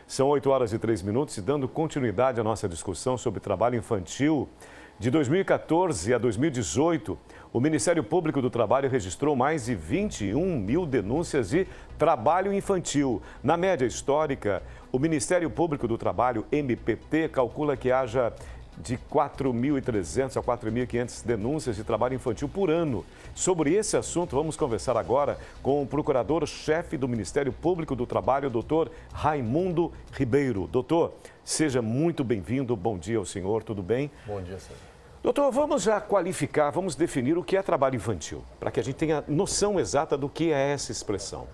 São 8h03 e dando continuidade à nossa discussão sobre trabalho infantil. De 2014 a 2018, o Ministério Público do Trabalho registrou mais de 21 mil denúncias de trabalho infantil. Na média histórica, o Ministério Público do Trabalho, MPT, calcula que haja de 4.300 a 4.500 denúncias de trabalho infantil por ano. Sobre esse assunto, vamos conversar agora com o procurador-chefe do Ministério Público do Trabalho, doutor Raimundo Ribeiro. Doutor, seja muito bem-vindo. Bom dia ao senhor, tudo bem? Bom dia, senhor. Doutor, vamos já qualificar, vamos definir o que é trabalho infantil, para que a gente tenha noção exata do que é essa expressão.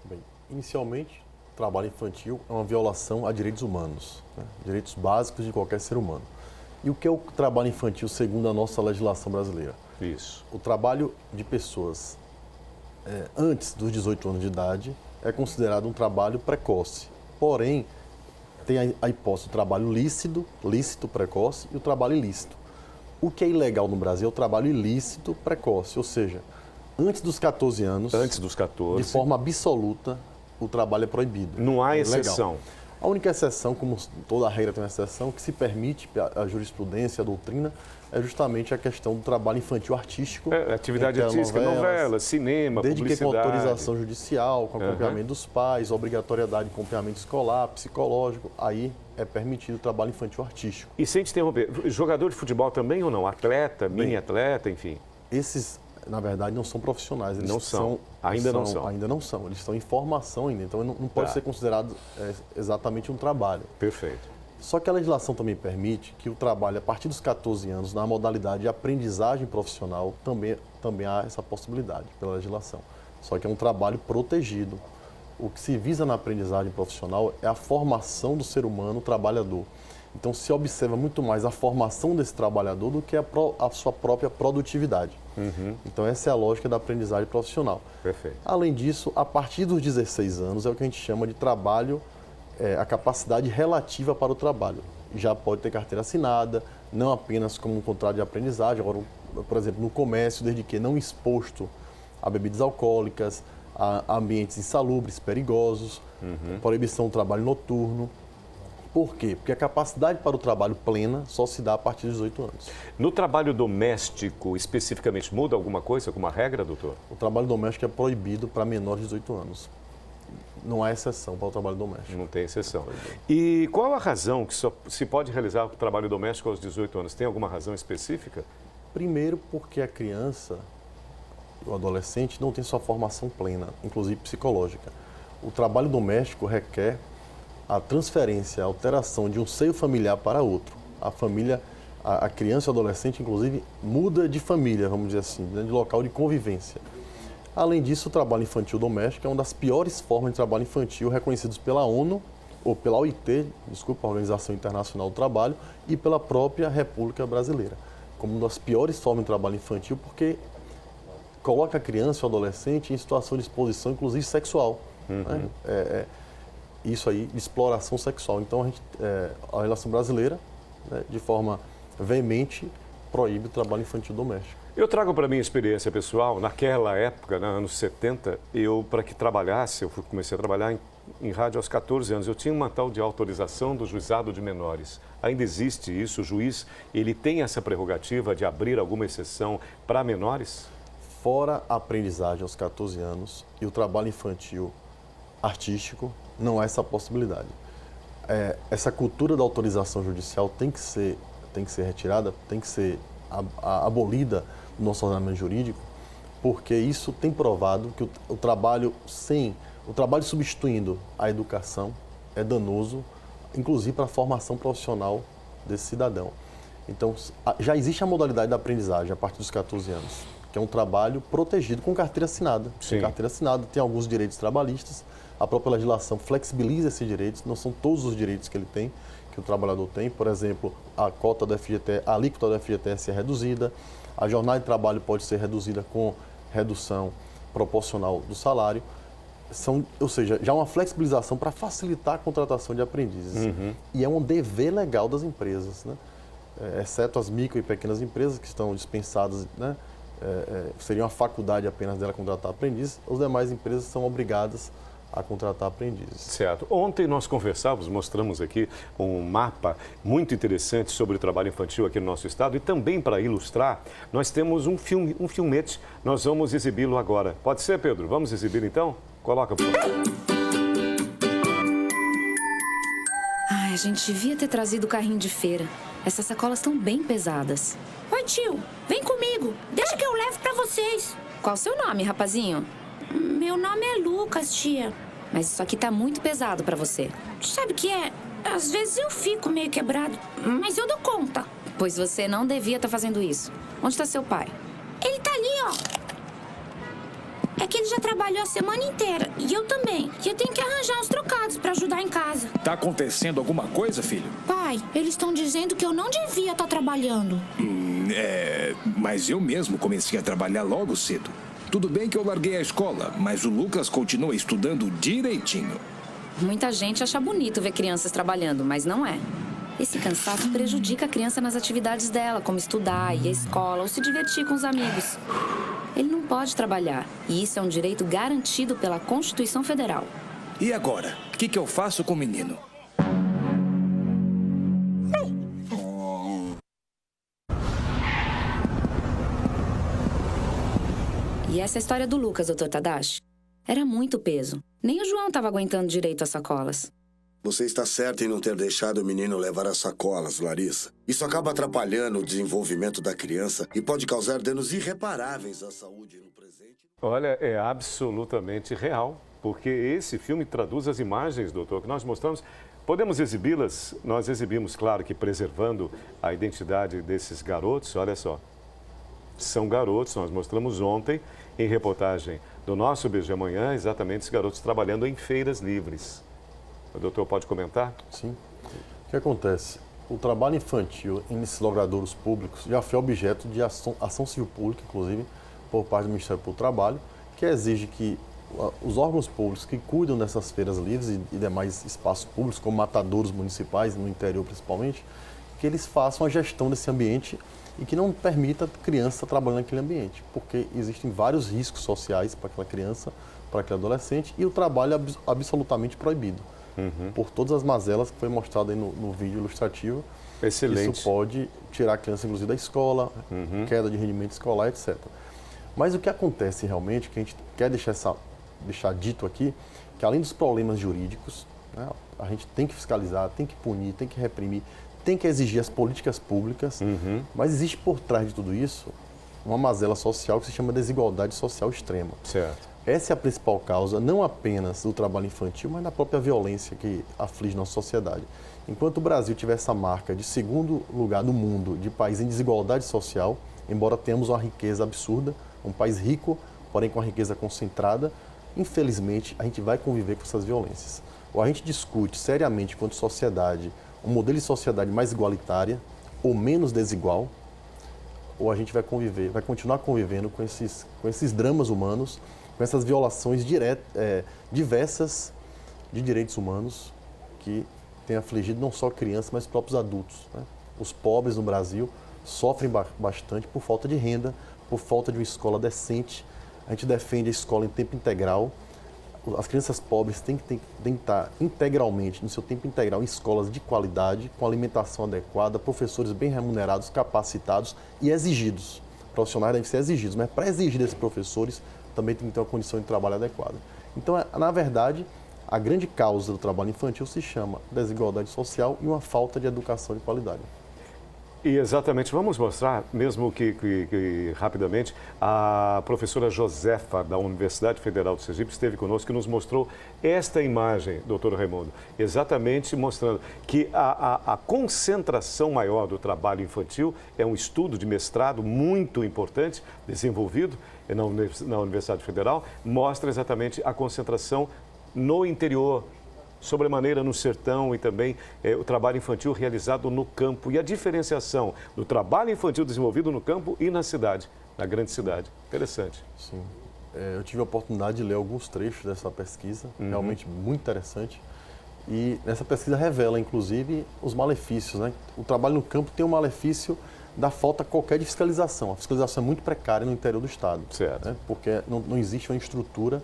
Bem, inicialmente, trabalho infantil é uma violação a direitos humanos, direitos básicos de qualquer ser humano. E o que é o trabalho infantil segundo a nossa legislação brasileira? Isso. O trabalho de pessoas antes dos 18 anos de idade é considerado um trabalho precoce. Porém, tem a hipótese do trabalho lícito precoce e o trabalho ilícito. O que é ilegal no Brasil é o trabalho ilícito precoce, ou seja, antes dos 14 anos, de forma absoluta, o trabalho é proibido. Não há exceção. A única exceção, como toda regra tem uma exceção, que se permite a jurisprudência, a doutrina, é justamente a questão do trabalho infantil artístico. Atividade artística, novelas, cinema, desde publicidade. Desde que com autorização judicial, com acompanhamento dos pais, obrigatoriedade de acompanhamento escolar, psicológico, aí é permitido o trabalho infantil artístico. E sem te interromper, jogador de futebol também ou não? Atleta, mini-atleta, enfim? Esses, na verdade, não são profissionais. Eles não são. Ainda não são. Ainda não são. Eles estão em formação ainda. Então, não pode ser considerado exatamente um trabalho. Perfeito. Só que a legislação também permite que o trabalho, a partir dos 14 anos, na modalidade de aprendizagem profissional, também há essa possibilidade pela legislação. Só que é um trabalho protegido. O que se visa na aprendizagem profissional é a formação do ser humano trabalhador. Então, se observa muito mais a formação desse trabalhador do que a sua própria produtividade. Então, essa é a lógica da aprendizagem profissional. Perfeito. Além disso, a partir dos 16 anos é o que a gente chama de trabalho, a capacidade relativa para o trabalho. Já pode ter carteira assinada, não apenas como um contrato de aprendizagem, agora, por exemplo, no comércio, desde que não exposto a bebidas alcoólicas, a ambientes insalubres, perigosos, proibição do trabalho noturno. Por quê? Porque a capacidade para o trabalho plena só se dá a partir dos 18 anos. No trabalho doméstico, especificamente, muda alguma coisa, alguma regra, doutor? O trabalho doméstico é proibido para menores de 18 anos. Não há exceção para o trabalho doméstico. Não tem exceção. E qual a razão que só se pode realizar o trabalho doméstico aos 18 anos? Tem alguma razão específica? Primeiro, porque a criança, o adolescente, não tem sua formação plena, inclusive psicológica. O trabalho doméstico requer a transferência, a alteração de um seio familiar para outro. A família, a criança e o adolescente, inclusive, muda de família, vamos dizer assim, de local de convivência. Além disso, o trabalho infantil doméstico é uma das piores formas de trabalho infantil reconhecidos pela ONU, ou pela OIT, a Organização Internacional do Trabalho, e pela própria República Brasileira, como uma das piores formas de trabalho infantil, porque coloca a criança e o adolescente em situação de exposição, inclusive sexual. Isso aí, exploração sexual. Então, a legislação brasileira, de forma veemente, proíbe o trabalho infantil doméstico. Eu trago para minha experiência pessoal, naquela época, nos anos 70, para que trabalhasse, comecei a trabalhar em rádio aos 14 anos, eu tinha uma tal de autorização do juizado de menores. Ainda existe isso, o juiz, ele tem essa prerrogativa de abrir alguma exceção para menores? Fora a aprendizagem aos 14 anos e o trabalho infantil artístico, não há essa possibilidade. Essa cultura da autorização judicial tem que ser retirada, tem que ser abolida do nosso ordenamento jurídico, porque isso tem provado que o trabalho substituindo a educação é danoso, inclusive para a formação profissional desse cidadão. Então, já existe a modalidade da aprendizagem a partir dos 14 anos, que é um trabalho protegido com carteira assinada. Sim. Com carteira assinada, tem alguns direitos trabalhistas, a própria legislação flexibiliza esses direitos, não são todos os direitos que ele tem, que o trabalhador tem. Por exemplo, a alíquota do FGTS é reduzida, a jornada de trabalho pode ser reduzida com redução proporcional do salário. Ou seja, já uma flexibilização para facilitar a contratação de aprendizes. E é um dever legal das empresas, exceto as micro e pequenas empresas que estão dispensadas, seria uma faculdade apenas dela contratar aprendizes, as demais empresas são obrigadas a contratar aprendizes. Certo. Ontem nós conversávamos, mostramos aqui um mapa muito interessante sobre o trabalho infantil aqui no nosso estado e também para ilustrar, nós temos um filmete, nós vamos exibi-lo agora. Pode ser, Pedro? Vamos exibir então? Coloca, por favor. Ai, a gente devia ter trazido o carrinho de feira. Essas sacolas estão bem pesadas. Oi, tio, vem comigo. Deixa que eu levo pra vocês. Qual o seu nome, rapazinho? Meu nome é Lucas, tia. Mas isso aqui tá muito pesado pra você. Sabe o que é? Às vezes eu fico meio quebrado, mas eu dou conta. Pois você não devia estar fazendo isso. Onde tá seu pai? Ele tá ali, ó. É que ele já trabalhou a semana inteira, e eu também. E eu tenho que arranjar uns trocados pra ajudar em casa. Tá acontecendo alguma coisa, filho? Pai, eles estão dizendo que eu não devia estar trabalhando. Mas eu mesmo comecei a trabalhar logo cedo. Tudo bem que eu larguei a escola, mas o Lucas continua estudando direitinho. Muita gente acha bonito ver crianças trabalhando, mas não é. Esse cansaço prejudica a criança nas atividades dela, como estudar, ir à escola ou se divertir com os amigos. Ele não pode trabalhar, e isso é um direito garantido pela Constituição Federal. E agora? O que eu faço com o menino? E essa é a história do Lucas, Dr. Tadashi. Era muito peso. Nem o João estava aguentando direito as sacolas. Você está certa em não ter deixado o menino levar as sacolas, Larissa. Isso acaba atrapalhando o desenvolvimento da criança e pode causar danos irreparáveis à saúde no presente. Olha, é absolutamente real, porque esse filme traduz as imagens, doutor, que nós mostramos. Podemos exibi-las? Nós exibimos, claro que preservando a identidade desses garotos. Olha só, são garotos, nós mostramos ontem em reportagem do nosso BG Amanhã, exatamente esses garotos trabalhando em feiras livres. O doutor pode comentar? Sim. O que acontece? O trabalho infantil em esses logradouros públicos já foi objeto de ação civil pública, inclusive, por parte do Ministério do Trabalho, que exige que os órgãos públicos que cuidam dessas feiras livres e demais espaços públicos, como matadouros municipais, no interior principalmente, que eles façam a gestão desse ambiente e que não permita a criança trabalhar naquele ambiente, porque existem vários riscos sociais para aquela criança, para aquele adolescente, e o trabalho é absolutamente proibido. Por todas as mazelas que foi mostrado aí no vídeo ilustrativo. Excelente. Isso pode tirar a criança, inclusive, da escola, queda de rendimento escolar, etc. Mas o que acontece realmente, que a gente quer deixar dito aqui, que além dos problemas jurídicos, né, a gente tem que fiscalizar, tem que punir, tem que reprimir, tem que exigir as políticas públicas, mas existe por trás de tudo isso uma mazela social que se chama desigualdade social extrema. Certo. Essa é a principal causa, não apenas do trabalho infantil, mas da própria violência que aflige nossa sociedade. Enquanto o Brasil tiver essa marca de segundo lugar no mundo de país em desigualdade social, embora tenhamos uma riqueza absurda, um país rico, porém com uma riqueza concentrada, infelizmente a gente vai conviver com essas violências. Ou a gente discute seriamente enquanto sociedade um modelo de sociedade mais igualitária ou menos desigual, ou a gente vai continuar convivendo com esses dramas humanos, com essas violações diversas de direitos humanos que têm afligido não só crianças, mas próprios adultos, né? Os pobres no Brasil sofrem bastante por falta de renda, por falta de uma escola decente. A gente defende a escola em tempo integral. As crianças pobres têm que estar integralmente, no seu tempo integral, em escolas de qualidade, com alimentação adequada, professores bem remunerados, capacitados e exigidos. Profissionais devem ser exigidos, mas para exigir desses professores também tem que ter uma condição de trabalho adequada. Então, na verdade, a grande causa do trabalho infantil se chama desigualdade social e uma falta de educação de qualidade. E exatamente, vamos mostrar, mesmo que rapidamente, a professora Josefa, da Universidade Federal do Sergipe, esteve conosco e nos mostrou esta imagem, doutor Raimundo, exatamente mostrando que a concentração maior do trabalho infantil é um estudo de mestrado muito importante, desenvolvido na Universidade Federal, mostra exatamente a concentração no interior, sobremaneira no sertão e também o trabalho infantil realizado no campo e a diferenciação do trabalho infantil desenvolvido no campo e na cidade, na grande cidade. Interessante. Sim. Eu tive a oportunidade de ler alguns trechos dessa pesquisa, realmente muito interessante. E essa pesquisa revela, inclusive, os malefícios, né? O trabalho no campo tem um malefício da falta qualquer de fiscalização. A fiscalização é muito precária no interior do estado. Certo. Né? Porque não existe uma estrutura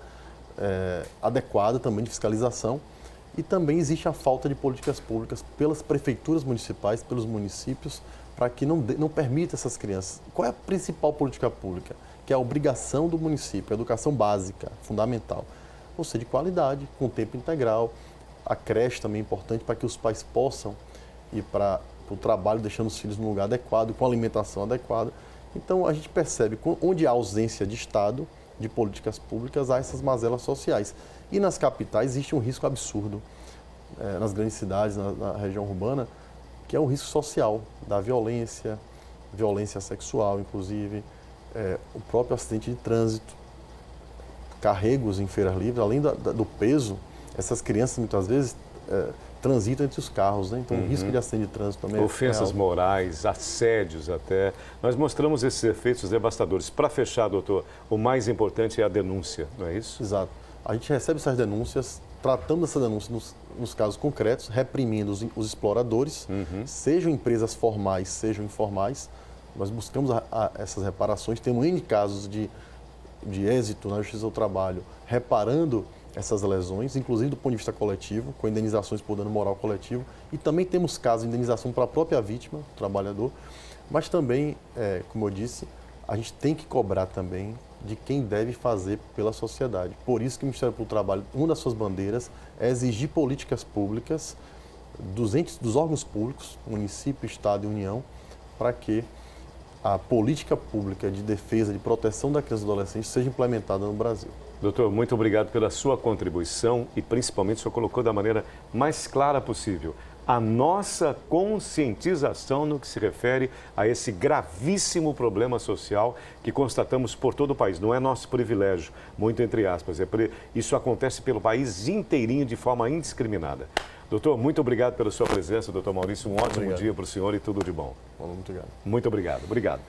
adequada também de fiscalização. E também existe a falta de políticas públicas pelas prefeituras municipais, pelos municípios, para que não permita essas crianças. Qual é a principal política pública? Que é a obrigação do município, a educação básica, fundamental. Ou seja, de qualidade, com tempo integral. A creche também é importante para que os pais possam ir para o trabalho, deixando os filhos no lugar adequado, com alimentação adequada. Então, a gente percebe que onde há ausência de Estado, de políticas públicas, há essas mazelas sociais. E nas capitais existe um risco absurdo, nas grandes cidades, na região urbana, que é o risco social, da violência sexual, inclusive, o próprio acidente de trânsito, carregos em feiras livres, além do peso, essas crianças muitas vezes transitam entre os carros, né? Então o risco de acidente de trânsito também ofensas morais, assédios até. Nós mostramos esses efeitos devastadores. Para fechar, doutor, o mais importante é a denúncia, não é isso? Exato. A gente recebe essas denúncias, tratando essa denúncia nos casos concretos, reprimindo os exploradores, sejam empresas formais, sejam informais. Nós buscamos essas reparações, temos N casos de êxito na Justiça do Trabalho, reparando essas lesões, inclusive do ponto de vista coletivo, com indenizações por dano moral coletivo, e também temos casos de indenização para a própria vítima, o trabalhador, mas também, como eu disse, a gente tem que cobrar também de quem deve fazer pela sociedade. Por isso que o Ministério Público do Trabalho, uma das suas bandeiras é exigir políticas públicas dos órgãos públicos, município, Estado e União, para que a política pública de defesa, de proteção da criança e do adolescente seja implementada no Brasil. Doutor, muito obrigado pela sua contribuição e principalmente o senhor colocou da maneira mais clara possível a nossa conscientização no que se refere a esse gravíssimo problema social que constatamos por todo o país. Não é nosso privilégio, muito entre aspas. Isso acontece pelo país inteirinho de forma indiscriminada. Doutor, muito obrigado pela sua presença, doutor Maurício. Um ótimo dia para o senhor e tudo de bom. Muito obrigado. Muito obrigado. Obrigado.